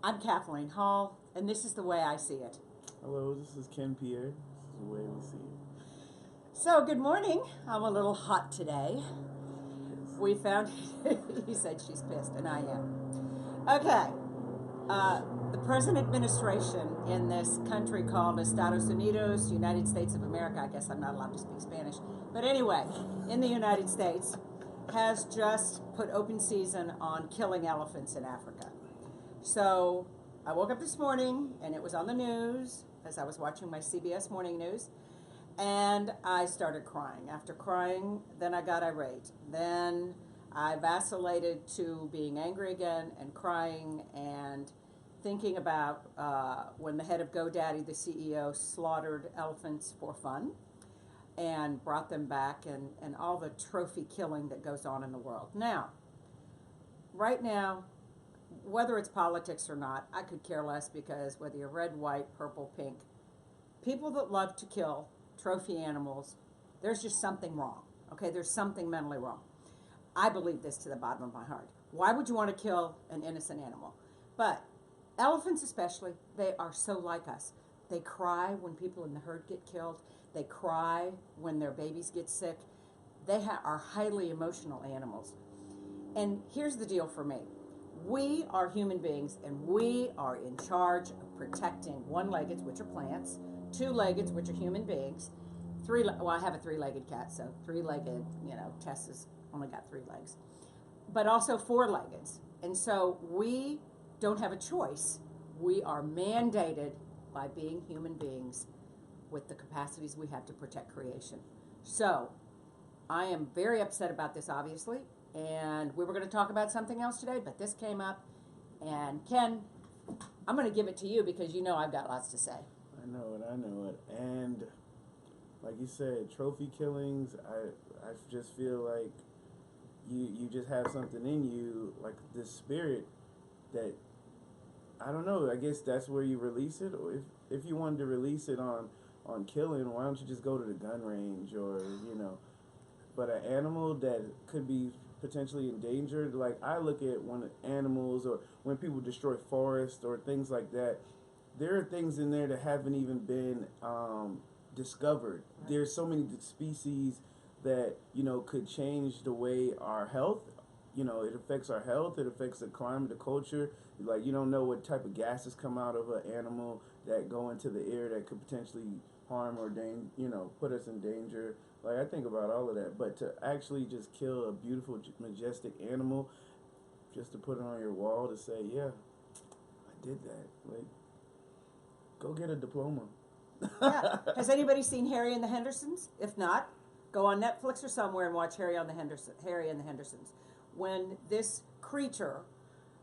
I'm Kathleen Hall, and this is the way I see it. Hello, this is Ken Pierre. This is the way we see it. So, good morning. I'm a little hot today. Yes. We found, he said she's pissed, and I am. Okay. The present administration in this country called Estados Unidos, United States of America, I guess I'm not allowed to speak Spanish, but anyway, in the United States, has just put open season on killing elephants in Africa. So I woke up this morning and it was on the news as I was watching my CBS morning news, and I started crying. After crying, then I got irate. Then I vacillated to being angry again and crying and thinking about when the head of GoDaddy, the CEO, slaughtered elephants for fun and brought them back, and all the trophy killing that goes on in the world. Now, right now, whether it's politics or not, I could care less, because whether you're red, white, purple, pink, people that love to kill trophy animals, there's just something wrong. Okay, there's something mentally wrong. I believe this to the bottom of my heart. Why would you want to kill an innocent animal? But elephants especially, they are so like us. They cry when people in the herd get killed. They cry when their babies get sick. They are highly emotional animals. And here's the deal for me. We are human beings, and we are in charge of protecting one-leggeds, which are plants, two-leggeds, which are human beings, well, I have a three-legged cat, so three-legged, Tess has only got 3 legs, but also four-leggeds. And so we don't have a choice. We are mandated by being human beings with the capacities we have to protect creation. So I am very upset about this, obviously, and we were going to talk about something else today, but this came up. And Ken, I'm going to give it to you because you know I've got lots to say. I know it. And like you said, trophy killings, I just feel like you just have something in you, like this spirit that, I don't know, I guess that's where you release it. Or if you wanted to release it on killing, why don't you just go to the gun range, or but an animal that could be potentially endangered, like I look at when animals, or when people destroy forests or things like that, there are things in there that haven't even been discovered. Right. There's so many species that could change the way our health. It affects our health. It affects the climate, the culture. Like, you don't know what type of gases come out of an animal that go into the air that could potentially harm or put us in danger. Like, I think about all of that. But to actually just kill a beautiful, majestic animal, just to put it on your wall to say, yeah, I did that. Like, go get a diploma. Yeah. Has anybody seen Harry and the Hendersons? If not, go on Netflix or somewhere and watch Harry and the Hendersons. When this creature,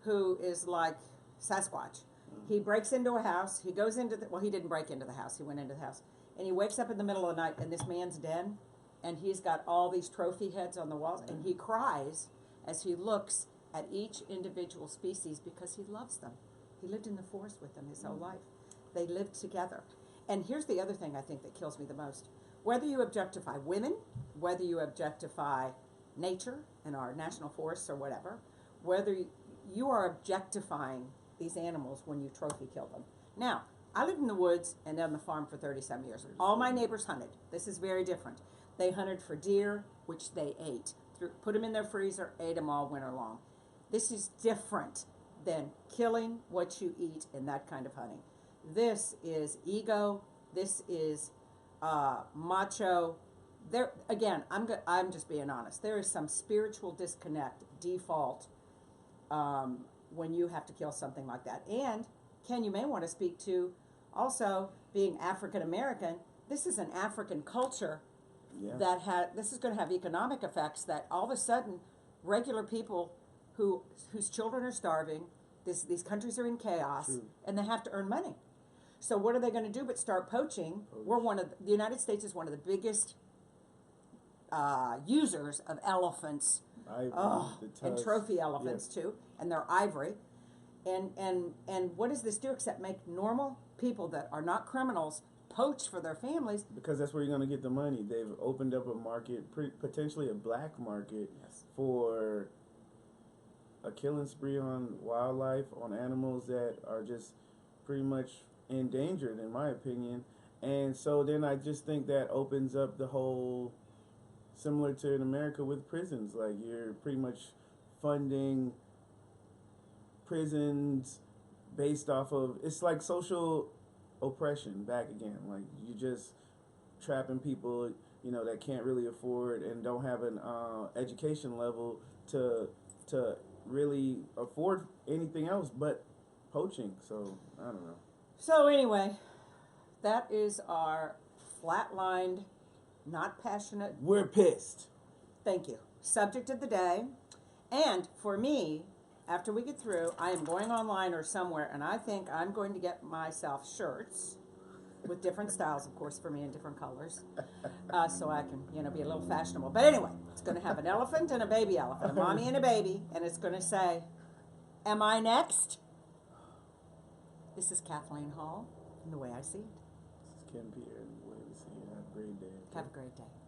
who is like Sasquatch, he breaks into a house. He goes into he didn't break into the house. He went into the house, and he wakes up in the middle of the night in this man's den, and he's got all these trophy heads on the walls, and he cries as he looks at each individual species because he loves them. He lived in the forest with them his whole life. They lived together. And here's the other thing I think that kills me the most. Whether you objectify women, whether you objectify nature and our national forests or whatever, whether you are objectifying these animals when you trophy kill them. Now, I lived in the woods and on the farm for 30-some years. All my neighbors hunted. This is very different. They hunted for deer, which they ate. Put them in their freezer, ate them all winter long. This is different than killing what you eat in that kind of hunting. This is ego. This is macho. There again, I'm just being honest. There is some spiritual disconnect default when you have to kill something like that. And Ken, you may want to speak to also being African American. This is an African culture that this is going to have economic effects. That all of a sudden, regular people whose children are starving, these countries are in chaos, True. And they have to earn money. So what are they going to do but start poaching? The United States is one of the biggest users of elephants, and trophy elephants too, and their ivory. And what does this do except make normal people that are not criminals poach for their families? Because that's where you're going to get the money. They've opened up a market, potentially a black market, yes. for a killing spree on wildlife, on animals that are just pretty much endangered, in my opinion. And so then I just think that opens up the whole, similar to in America with prisons. Like you're pretty much funding prisons based off of, it's like social oppression back again. Like you just trapping people, that can't really afford and don't have an education level to really afford anything else but poaching. So I don't know. So anyway, that is our flatlined, not passionate, We're pissed. thank you, subject of the day. And for me, after we get through, I am going online or somewhere, and I think I'm going to get myself shirts with different styles, of course, for me, in different colors, so I can, be a little fashionable. But anyway, it's going to have an elephant and a baby elephant, a mommy and a baby, and it's going to say, "Am I next?" This is Kathleen Hall, from The Way I See It. This is Ken Pierre. Wait to see you. Have a great day. Have a great day.